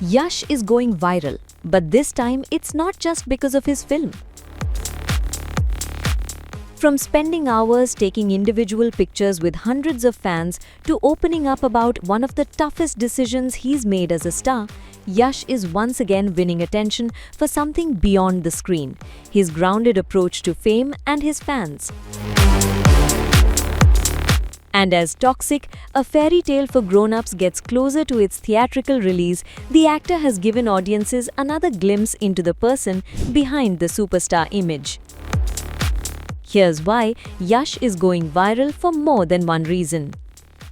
Yash is going viral, but this time it's not just because of his film. From spending hours taking individual pictures with hundreds of fans to opening up about one of the toughest decisions he's made as a star, Yash is once again winning attention for something beyond the screen, his grounded approach to fame and his fans. And as Toxic, a fairy tale for grown-ups gets closer to its theatrical release, the actor has given audiences another glimpse into the person behind the superstar image. Here's why Yash is going viral for more than one reason.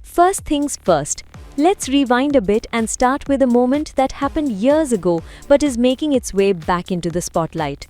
First things first, let's rewind a bit and start with a moment that happened years ago but is making its way back into the spotlight.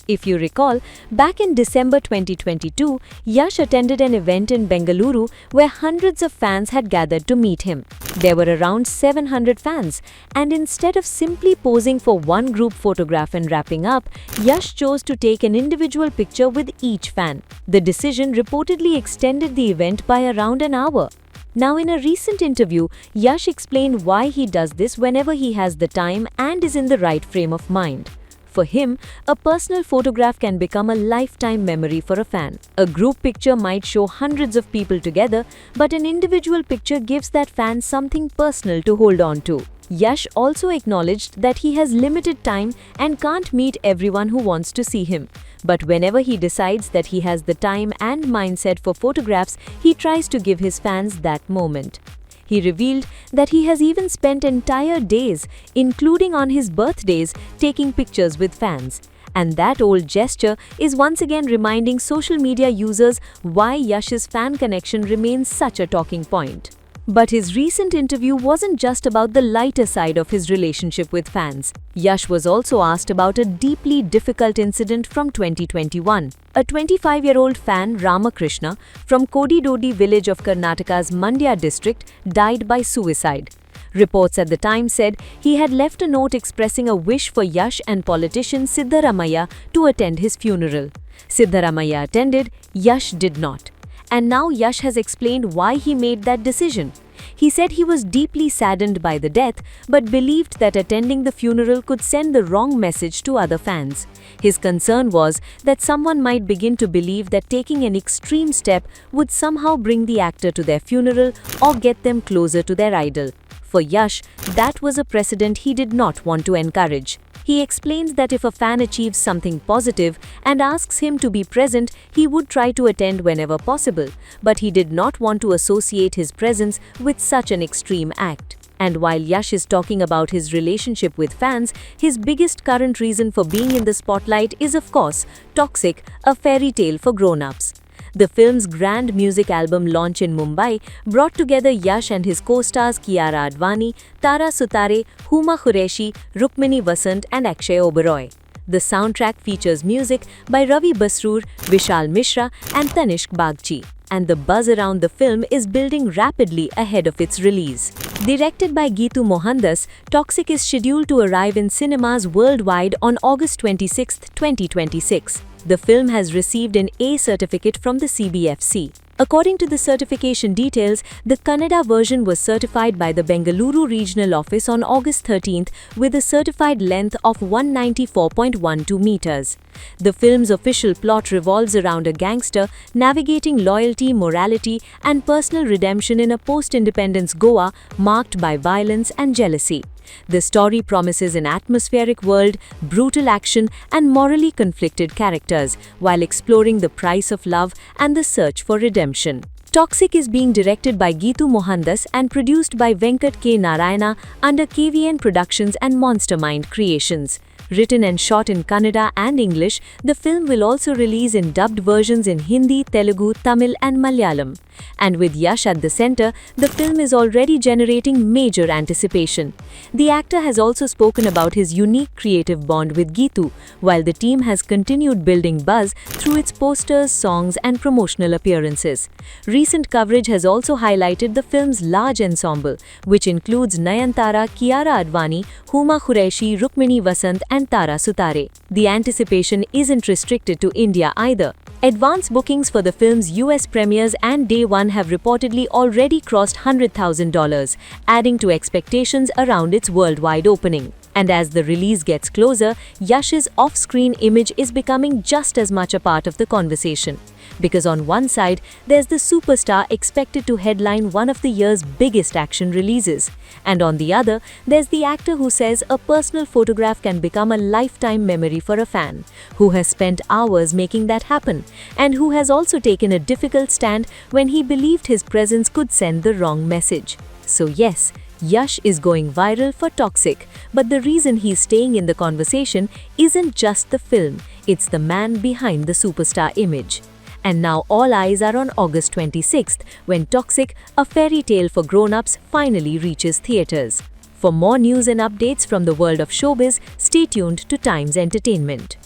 If you recall, back in December 2022, Yash attended an event in Bengaluru where hundreds of fans had gathered to meet him. There were around 700 fans, and instead of simply posing for one group photograph and wrapping up, Yash chose to take an individual picture with each fan. The decision reportedly extended the event by around an hour. Now, in a recent interview, Yash explained why he does this whenever he has the time and is in the right frame of mind. For him, a personal photograph can become a lifetime memory for a fan. A group picture might show hundreds of people together, but an individual picture gives that fan something personal to hold on to. Yash also acknowledged that he has limited time and can't meet everyone who wants to see him. But whenever he decides that he has the time and mindset for photographs, he tries to give his fans that moment. He revealed that he has even spent entire days, including on his birthdays, taking pictures with fans. And that old gesture is once again reminding social media users why Yash's fan connection remains such a talking point. But his recent interview wasn't just about the lighter side of his relationship with fans. Yash was also asked about a deeply difficult incident from 2021. A 25-year-old fan, Ramakrishna, from Kodidodi village of Karnataka's Mandya district, died by suicide. Reports at the time said he had left a note expressing a wish for Yash and politician Siddaramaiah to attend his funeral. Siddaramaiah attended, Yash did not. And now Yash has explained why he made that decision. He said he was deeply saddened by the death, but believed that attending the funeral could send the wrong message to other fans. His concern was that someone might begin to believe that taking an extreme step would somehow bring the actor to their funeral or get them closer to their idol. For Yash, that was a precedent he did not want to encourage. He explains that if a fan achieves something positive and asks him to be present, he would try to attend whenever possible, but he did not want to associate his presence with such an extreme act. And while Yash is talking about his relationship with fans, his biggest current reason for being in the spotlight is, of course, Toxic, a fairy tale for grown-ups. The film's grand music album launch in Mumbai brought together Yash and his co-stars Kiara Advani, Tara Sutare, Huma Qureshi, Rukmini Vasant and Akshay Oberoi. The soundtrack features music by Ravi Basroor, Vishal Mishra and Tanishq Bagchi, and the buzz around the film is building rapidly ahead of its release. Directed by Geetu Mohandas, Toxic is scheduled to arrive in cinemas worldwide on August 26, 2026. The film has received an A certificate from the CBFC. According to the certification details, the Kannada version was certified by the Bengaluru Regional Office on August 13th with a certified length of 194.12 meters. The film's official plot revolves around a gangster navigating loyalty, morality, and personal redemption in a post-independence Goa marked by violence and jealousy. The story promises an atmospheric world, brutal action, and morally conflicted characters, while exploring the price of love and the search for redemption. Toxic is being directed by Geetu Mohandas and produced by Venkat K. Narayana under KVN Productions and Monstermind Creations. Written and shot in Kannada and English, the film will also release in dubbed versions in Hindi, Telugu, Tamil and Malayalam. And with Yash at the center, the film is already generating major anticipation. The actor has also spoken about his unique creative bond with Geetu, while the team has continued building buzz through its posters, songs and promotional appearances. Recent coverage has also highlighted the film's large ensemble, which includes Nayanthara, Kiara Advani, Huma Qureshi, Rukmini Vasant and and Tara Sutare. The anticipation isn't restricted to India either. Advance bookings for the film's US premieres and day one have reportedly already crossed $100,000, adding to expectations around its worldwide opening. And as the release gets closer, Yash's off-screen image is becoming just as much a part of the conversation. Because on one side, there's the superstar expected to headline one of the year's biggest action releases. And on the other, there's the actor who says a personal photograph can become a lifetime memory for a fan, who has spent hours making that happen, and who has also taken a difficult stand when he believed his presence could send the wrong message. So yes, Yash is going viral for Toxic, but the reason he's staying in the conversation isn't just the film, it's the man behind the superstar image. And now all eyes are on August 26th, when Toxic, a fairy tale for grown-ups, finally reaches theaters. For more news and updates from the world of showbiz, stay tuned to Times Entertainment.